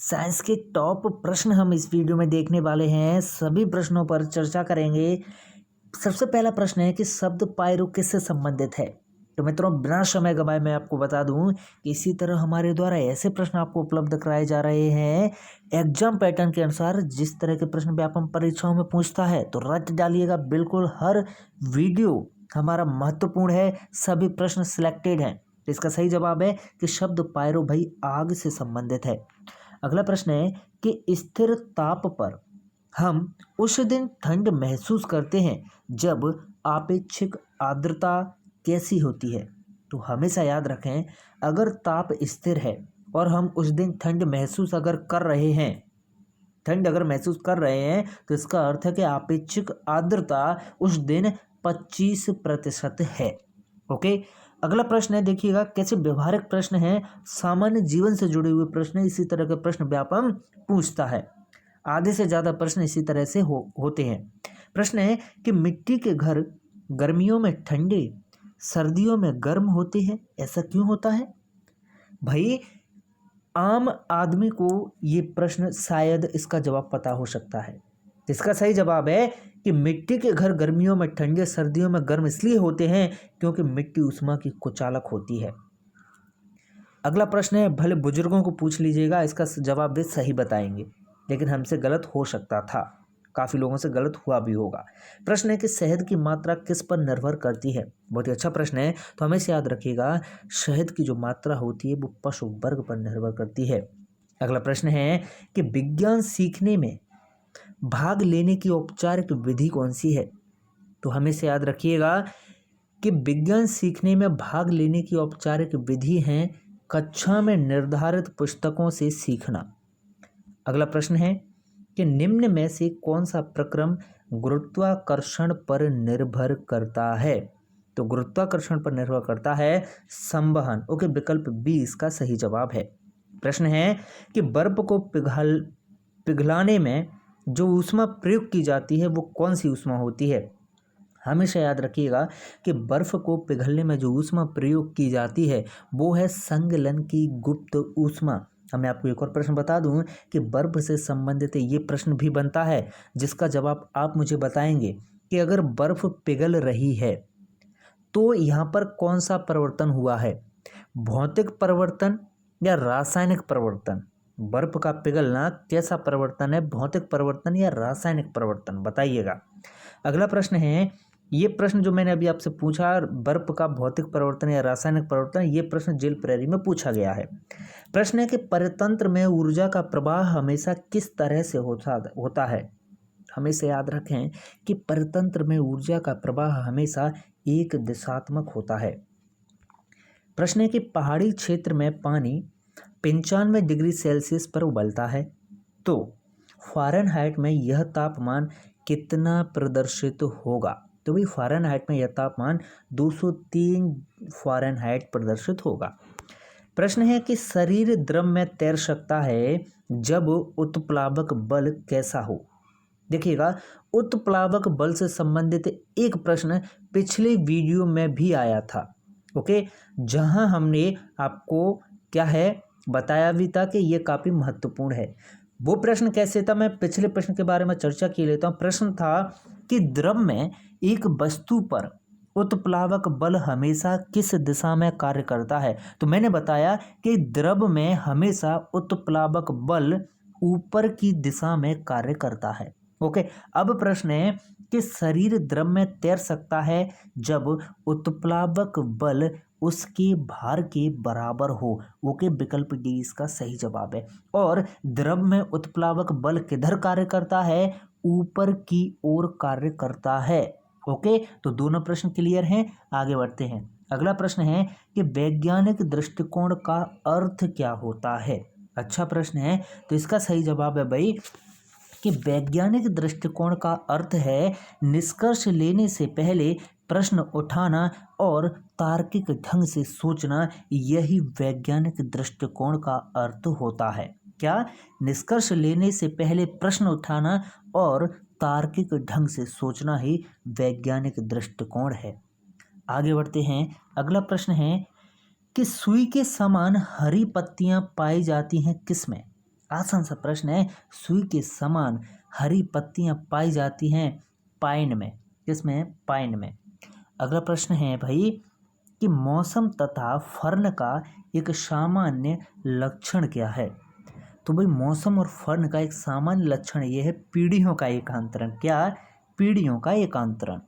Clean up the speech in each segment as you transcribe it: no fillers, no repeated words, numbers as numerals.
Science के top प्रश्न हम इस वीडियो में देखने वाले हैं। सभी प्रश्नों पर चर्चा करेंगे। सबसे पहला प्रश्न है कि शब्द पायरो किससे संबंधित है। तो मित्रों, बिना समय गवाए मैं आपको बता दूं कि इसी तरह हमारे द्वारा ऐसे प्रश्न आपको उपलब्ध कराए जा रहे हैं एग्जाम पैटर्न के अनुसार। जिस तरह के प्रश्न व्यापम परीक्षाओं में पूछता है तो रट डालिएगा बिल्कुल। हर वीडियो हमारा महत्वपूर्ण है, सभी प्रश्न सिलेक्टेड हैं। तो इसका सही जवाब है कि शब्द पायरो भाई आग से संबंधित है। अगला प्रश्न है कि स्थिर ताप पर हम उस दिन ठंड महसूस करते हैं जब आपेक्षिक आर्द्रता कैसी होती है। तो हमेशा याद रखें, अगर ताप स्थिर है और हम उस दिन ठंड महसूस अगर कर रहे हैं, ठंड अगर महसूस कर रहे हैं तो इसका अर्थ है कि आपेक्षिक आर्द्रता उस दिन 25% है। ओके। अगला प्रश्न है, देखिएगा कैसे व्यवहारिक प्रश्न है, सामान्य जीवन से जुड़े हुए प्रश्न है। इसी तरह के प्रश्न व्यापम पूछता है। आधे से ज्यादा प्रश्न इसी तरह से होते हैं। प्रश्न है कि मिट्टी के घर गर्मियों में ठंडे, सर्दियों में गर्म होते हैं, ऐसा क्यों होता है। भाई, आम आदमी को ये प्रश्न शायद इसका जवाब पता हो सकता है। इसका सही जवाब है कि मिट्टी के घर गर्मियों में ठंडे, सर्दियों में गर्म इसलिए होते हैं क्योंकि मिट्टी ऊष्मा की कुचालक होती है। अगला प्रश्न है, भले बुजुर्गों को पूछ लीजिएगा, इसका जवाब वे सही बताएंगे, लेकिन हमसे गलत हो सकता था, काफ़ी लोगों से गलत हुआ भी होगा। प्रश्न है कि शहद की मात्रा किस पर निर्भर करती है। बहुत ही अच्छा प्रश्न है। तो हमेशा याद रखिएगा, शहद की जो मात्रा होती है वो पशु वर्ग पर निर्भर करती है। अगला प्रश्न है कि विज्ञान सीखने में भाग लेने की औपचारिक विधि कौन सी है। तो हमेशा याद रखिएगा कि विज्ञान सीखने में भाग लेने की औपचारिक विधि है कक्षा में निर्धारित पुस्तकों से सीखना। अगला प्रश्न है कि निम्न में से कौन सा प्रक्रम गुरुत्वाकर्षण पर निर्भर करता है। तो गुरुत्वाकर्षण पर निर्भर करता है संवहन। ओके, विकल्प बी इसका सही जवाब है। प्रश्न है कि बर्फ को पिघलाने में जो ऊष्मा प्रयोग की जाती है वो कौन सी ऊष्मा होती है। हमेशा याद रखिएगा कि बर्फ को पिघलने में जो ऊष्मा प्रयोग की जाती है वो है संगलन की गुप्त ऊष्मा। मैं आपको एक और प्रश्न बता दूं कि बर्फ से संबंधित ये प्रश्न भी बनता है जिसका जवाब आप मुझे बताएंगे कि अगर बर्फ पिघल रही है तो यहाँ पर कौन सा परिवर्तन हुआ है, भौतिक परिवर्तन या रासायनिक परिवर्तन। बर्फ का पिघलना कैसा परिवर्तन है, भौतिक परिवर्तन या रासायनिक परिवर्तन, बताइएगा। अगला प्रश्न है, ये प्रश्न जो मैंने अभी आपसे पूछा, बर्फ का भौतिक परिवर्तन या रासायनिक परिवर्तन, ये प्रश्न जेल प्रहरी में पूछा गया है। प्रश्न है कि परितंत्र में ऊर्जा का प्रवाह हमेशा किस तरह से होता है। हमेशा याद रखें कि परितंत्र में ऊर्जा का प्रवाह हमेशा एक दिशात्मक होता है। प्रश्न है कि पहाड़ी क्षेत्र में पानी 95 डिग्री सेल्सियस पर उबलता है तो फ़ारेनहाइट में यह तापमान कितना प्रदर्शित होगा। तो भाई, फ़ारेनहाइट में यह तापमान 203 फ़ारेनहाइट प्रदर्शित होगा। प्रश्न है कि शरीर द्रव में तैर सकता है जब उत्प्लावक बल कैसा हो। देखिएगा, उत्प्लावक बल से संबंधित एक प्रश्न पिछले वीडियो में भी आया था। ओके, जहां हमने आपको क्या है बताया भी था कि ये काफ़ी महत्वपूर्ण है। वो प्रश्न कैसे था, मैं पिछले प्रश्न के बारे में चर्चा की लेता हूँ। प्रश्न था कि द्रव में एक वस्तु पर उत्प्लावक बल हमेशा किस दिशा में कार्य करता है। तो मैंने बताया कि द्रव में हमेशा उत्प्लावक बल ऊपर की दिशा में कार्य करता है। ओके, अब प्रश्न है कि शरीर द्रव में तैर सकता है जब उत्प्लावक बल उसके भार के बराबर हो। ओके, विकल्प डी इसका सही जवाब है। और द्रव में उत्प्लावक बल किधर कार्य करता है, ऊपर की ओर कार्य करता है। ओके, तो दोनों प्रश्न क्लियर हैं। आगे बढ़ते हैं। अगला प्रश्न है कि वैज्ञानिक दृष्टिकोण का अर्थ क्या होता है। अच्छा प्रश्न है। तो इसका सही जवाब है भाई कि वैज्ञानिक दृष्टिकोण का अर्थ है निष्कर्ष लेने से पहले प्रश्न उठाना और तार्किक ढंग से सोचना। यही वैज्ञानिक दृष्टिकोण का अर्थ होता है। क्या, निष्कर्ष लेने से पहले प्रश्न उठाना और तार्किक ढंग से सोचना ही वैज्ञानिक दृष्टिकोण है। आगे बढ़ते हैं। अगला प्रश्न है कि सुई के समान हरी पत्तियां पाई जाती हैं किसमें। आसान सा प्रश्न है। सुई के समान हरी पत्तियां पाई जाती हैं पाइन में। किसमें? पाइन में। अगला प्रश्न है भाई कि मौसम तथा फर्न का एक सामान्य लक्षण क्या है? तो भाई मौसम और फर्न का एक सामान्य लक्षण ये है पीढ़ियों का एकांतरण। क्या? पीढ़ियों का एकांतरण।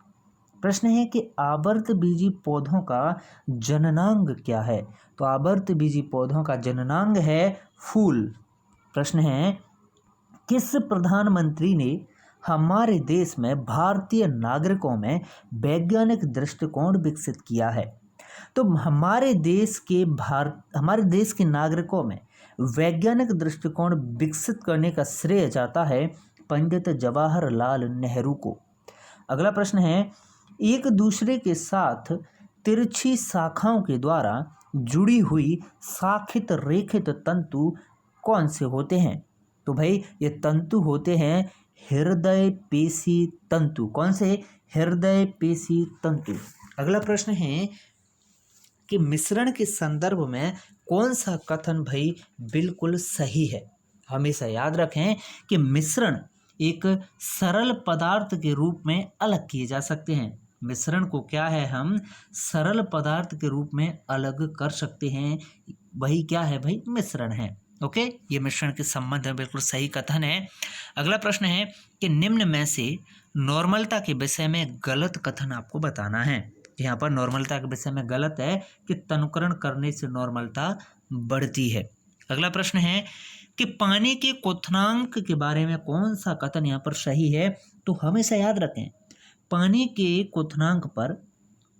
प्रश्न है कि आवर्तबीजी पौधों का जननांग क्या है? तो आवर्तबीजी पौधों का जननांग है फूल। प्रश्न है किस प्रधानमंत्री ने हमारे देश में भारतीय नागरिकों में वैज्ञानिक दृष्टिकोण विकसित किया है? तो हमारे देश के नागरिकों में वैज्ञानिक दृष्टिकोण विकसित करने का श्रेय जाता है पंडित जवाहरलाल नेहरू को। अगला प्रश्न है एक दूसरे के साथ तिरछी शाखाओं के द्वारा जुड़ी हुई शाखित रेखित तंतु कौन से होते हैं? तो भाई ये तंतु होते हैं हृदय पेशी तंतु। कौन से? हृदय पेशी तंतु। अगला प्रश्न है कि मिश्रण के संदर्भ में कौन सा कथन भाई बिल्कुल सही है? हमेशा याद रखें कि मिश्रण एक सरल पदार्थ के रूप में अलग किए जा सकते हैं। मिश्रण को क्या है, हम सरल पदार्थ के रूप में अलग कर सकते हैं। वही क्या है भाई? मिश्रण है। ओके, ये मिश्रण के संबंध में बिल्कुल सही कथन है। अगला प्रश्न है कि निम्न में से नॉर्मलता के विषय में गलत कथन आपको बताना है। यहाँ पर नॉर्मलता के विषय में गलत है कि तनुकरण करने से नॉर्मलता बढ़ती है। अगला प्रश्न है कि पानी के क्वथनांक के बारे में कौन सा कथन यहाँ पर सही है? तो हमेशा याद रखें पानी के क्वथनांक पर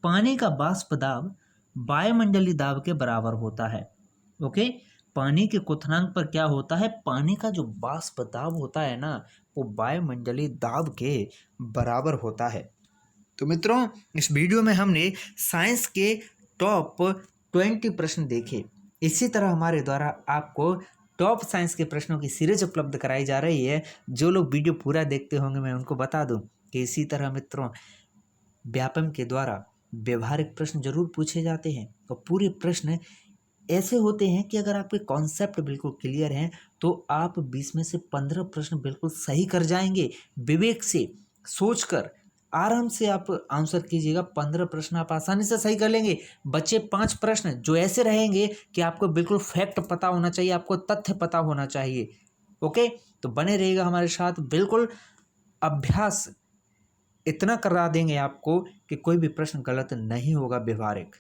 पानी का वाष्प दाब वायुमंडलीय दाब के बराबर होता है। ओके, पानी के क्वथनांक पर क्या होता है? पानी का जो वाष्प दाब होता है ना, वो वायुमंडलीय दाब के बराबर होता है। तो मित्रों, इस वीडियो में हमने साइंस के टॉप 20 प्रश्न देखे। इसी तरह हमारे द्वारा आपको टॉप साइंस के प्रश्नों की सीरीज उपलब्ध कराई जा रही है। जो लोग वीडियो पूरा देखते होंगे मैं उनको बता दूं कि इसी तरह मित्रों व्यापम के द्वारा व्यवहारिक प्रश्न जरूर पूछे जाते हैं। और पूरे प्रश्न ऐसे होते हैं कि अगर आपके कॉन्सेप्ट बिल्कुल क्लियर हैं तो आप 20 में से 15 प्रश्न बिल्कुल सही कर जाएंगे। विवेक से सोचकर आराम से आप आंसर कीजिएगा। 15 प्रश्न आप आसानी से सही कर लेंगे। बचे 5 प्रश्न जो ऐसे रहेंगे कि आपको बिल्कुल फैक्ट पता होना चाहिए, आपको तथ्य पता होना चाहिए। ओके, तो बने रहिएगा हमारे साथ। बिल्कुल अभ्यास इतना करा देंगे आपको कि कोई भी प्रश्न गलत नहीं होगा व्यवहारिक।